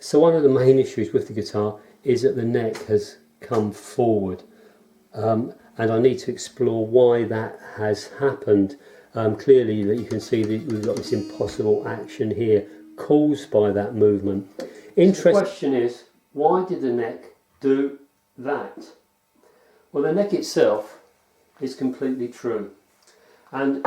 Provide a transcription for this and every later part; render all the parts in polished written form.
So one of the main issues with the guitar is that the neck has come forward, and I need to explore why that has happened. Clearly that you can see that we've got this impossible action here caused by that movement. The question is, why did the neck do that? Well, the neck itself is completely true, and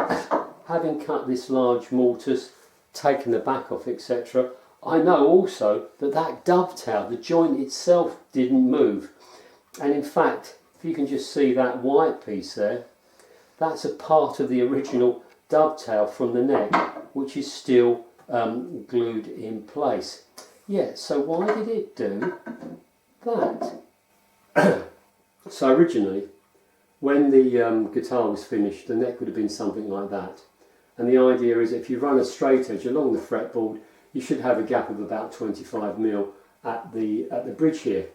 having cut this large mortise, taken the back off, etc., I know also that that dovetail, the joint itself, didn't move. And in fact, if you can just see that white piece there, that's a part of the original dovetail from the neck, which is still glued in place. Yeah, so why did it do that? So originally, when the guitar was finished, the neck would have been something like that. And the idea is if you run a straight edge along the fretboard, you should have a gap of about 25mm at the bridge here.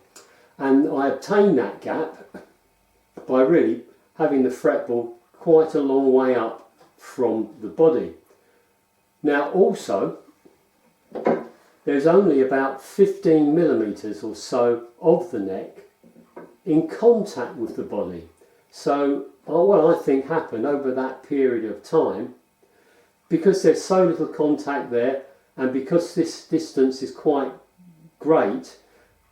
And I obtained that gap by really having the fretboard quite a long way up from the body. Now also, there's only about 15mm or so of the neck in contact with the body. So what I think happened over that period of time, because there's so little contact there, and because this distance is quite great,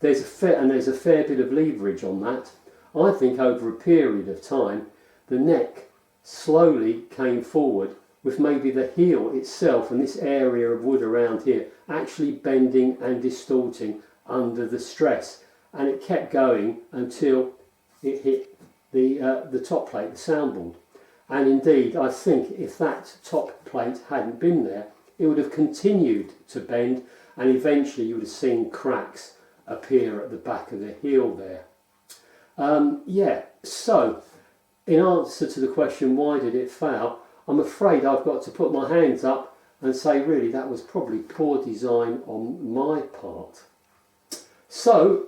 there's a fair bit of leverage on that. I think over a period of time, the neck slowly came forward, with maybe the heel itself and this area of wood around here actually bending and distorting under the stress, and it kept going until it hit the top plate, the soundboard. And indeed, I think if that top plate hadn't been there, it would have continued to bend, and eventually you would have seen cracks appear at the back of the heel there. Yeah, so in answer to the question, why did it fail, I'm afraid I've got to put my hands up and say really that was probably poor design on my part. So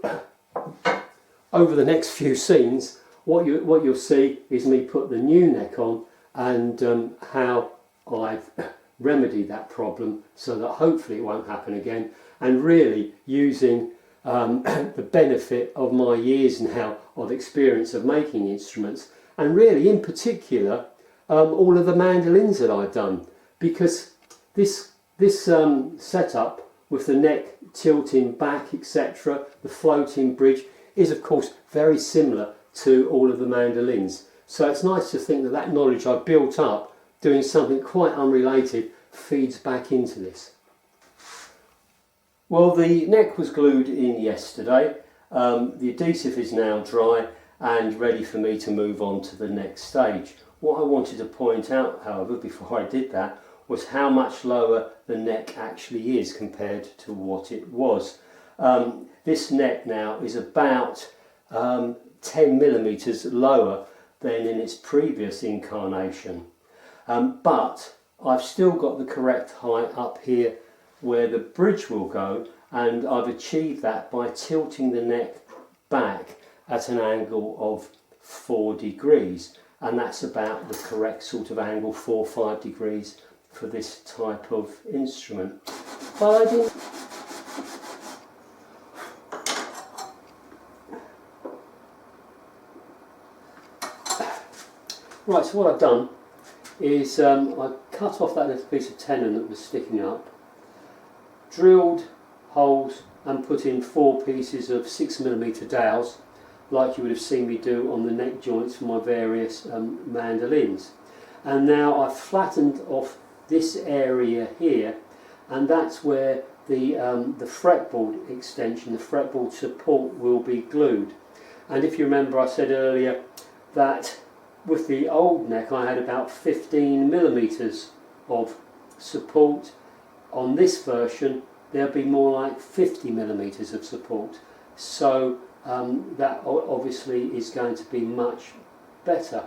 over the next few scenes, what you'll see is me put the new neck on, and how I've remedied that problem so that hopefully it won't happen again, and really using the benefit of my years now of experience of making instruments, and really in particular all of the mandolins that I've done, because this setup with the neck tilting back, etc., the floating bridge, is of course very similar to all of the mandolins. So it's nice to think that that knowledge I've built up doing something quite unrelated feeds back into this. Well, the neck was glued in yesterday. The adhesive is now dry and ready for me to move on to the next stage. What I wanted to point out, however, before I did that, was how much lower the neck actually is compared to what it was. This neck now is about 10mm lower than in its previous incarnation, but I've still got the correct height up here where the bridge will go, and I've achieved that by tilting the neck back at an angle of 4 degrees, and that's about the correct sort of angle, 4 or 5 degrees for this type of instrument. But I didn't. Right, so what I've done is I cut off that little piece of tenon that was sticking up, drilled holes and put in 4 pieces of 6mm dowels, like you would have seen me do on the neck joints for my various mandolins. And now I've flattened off this area here, and that's where the fretboard extension, the fretboard support, will be glued. And if you remember, I said earlier that with the old neck I had about 15mm of support. On this version there'll be more like 50mm of support, so that obviously is going to be much better.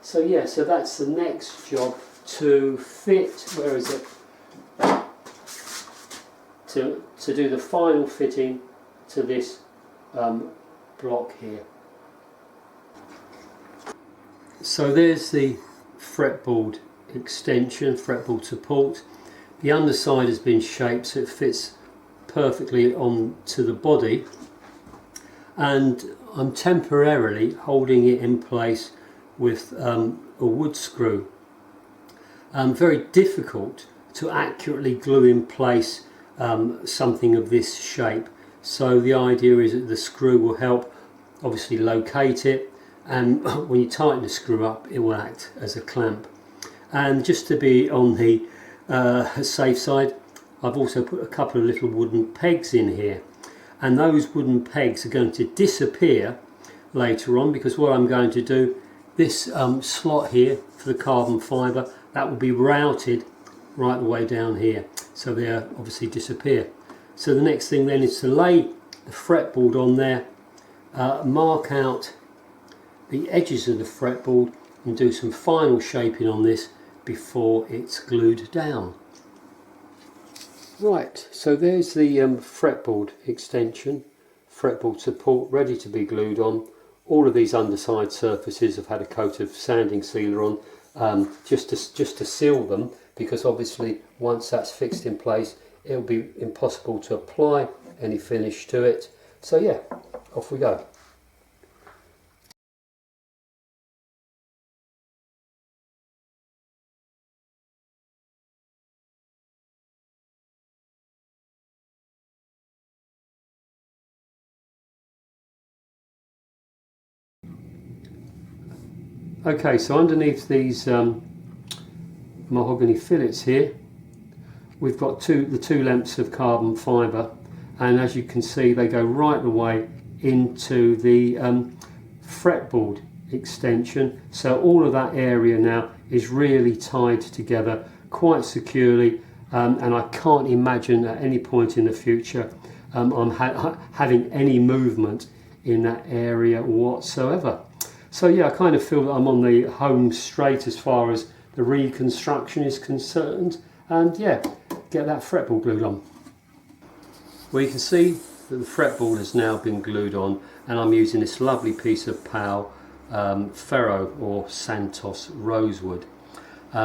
So yeah, so that's the next job, to fit, where is it, to do the final fitting to this block here. So there's the fretboard extension, fretboard support. The underside has been shaped so it fits perfectly onto the body, and I'm temporarily holding it in place with a wood screw. Very difficult to accurately glue in place something of this shape, so the idea is that the screw will help obviously locate it, and when you tighten the screw up it will act as a clamp. And just to be on the safe side, I've also put a couple of little wooden pegs in here, and those wooden pegs are going to disappear later on, because what I'm going to do, this slot here for the carbon fibre, that will be routed right the way down here, so they'll obviously disappear. So the next thing then is to lay the fretboard on there, mark out the edges of the fretboard and do some final shaping on this before it's glued down. Right, so there's the fretboard extension, fretboard support ready to be glued on. All of these underside surfaces have had a coat of sanding sealer on, just to seal them, because obviously once that's fixed in place it'll be impossible to apply any finish to it. So yeah, off we go. Okay, so underneath these mahogany fillets here, we've got the two lengths of carbon fibre, and as you can see they go right the way into the fretboard extension. So all of that area now is really tied together quite securely, and I can't imagine at any point in the future I'm having any movement in that area whatsoever. So yeah, I kind of feel that I'm on the home straight as far as the reconstruction is concerned, and yeah, get that fretboard glued on. Well, you can see that the fretboard has now been glued on, and I'm using this lovely piece of PAL Ferro or Santos rosewood.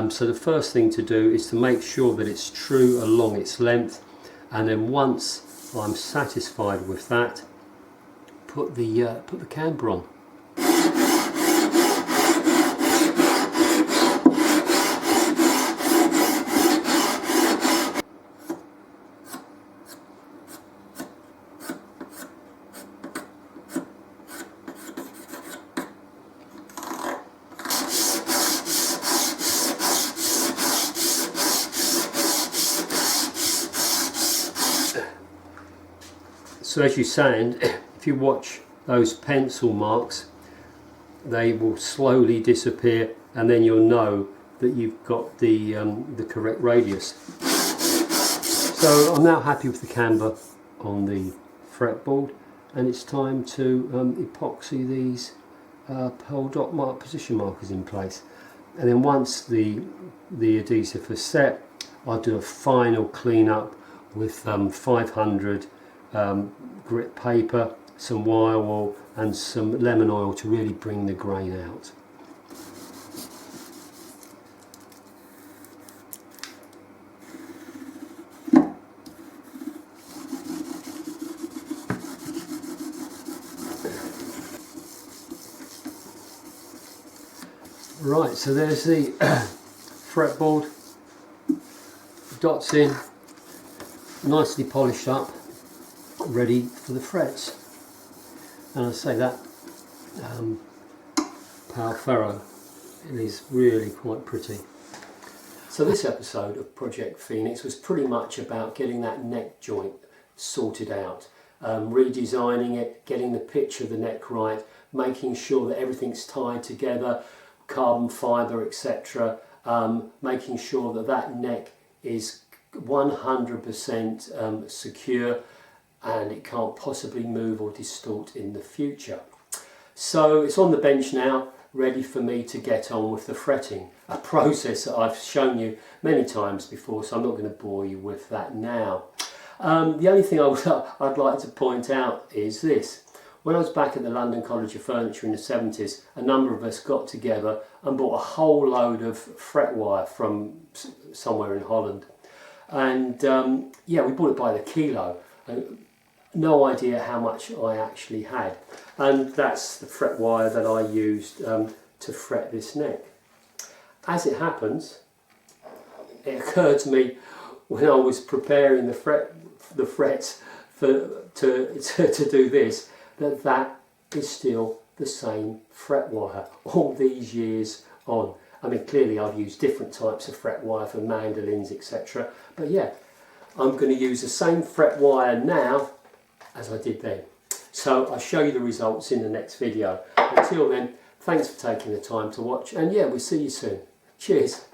So the first thing to do is to make sure that it's true along its length, and then once I'm satisfied with that, put the camber on. So as you sand, if you watch those pencil marks, they will slowly disappear, and then you'll know that you've got the correct radius. So I'm now happy with the camber on the fretboard, and it's time to epoxy these pearl dot position markers in place. And then once the adhesive is set, I'll do a final clean up with 500 grit paper, some wire wool and some lemon oil to really bring the grain out. Right, so there's the fretboard, dots in, nicely polished up, ready for the frets. And I say that PAL Ferro, it is really quite pretty. So this episode of Project Phoenix was pretty much about getting that neck joint sorted out, redesigning it, getting the pitch of the neck right, making sure that everything's tied together, carbon fibre, etc., making sure that that neck is 100% secure and it can't possibly move or distort in the future. So it's on the bench now, ready for me to get on with the fretting, a process that I've shown you many times before, so I'm not going to bore you with that now. The only thing I'd like to point out is this. When I was back at the London College of Furniture in the 70s, a number of us got together and bought a whole load of fret wire from somewhere in Holland. And yeah, we bought it by the kilo. No idea how much I actually had. And that's the fret wire that I used to fret this neck. As it happens, it occurred to me when I was preparing the frets to do this, that is still the same fret wire all these years on. I mean, clearly I've used different types of fret wire for mandolins, etc. But yeah, I'm going to use the same fret wire now as I did then. So I'll show you the results in the next video. Until then, thanks for taking the time to watch, and yeah, we'll see you soon. Cheers.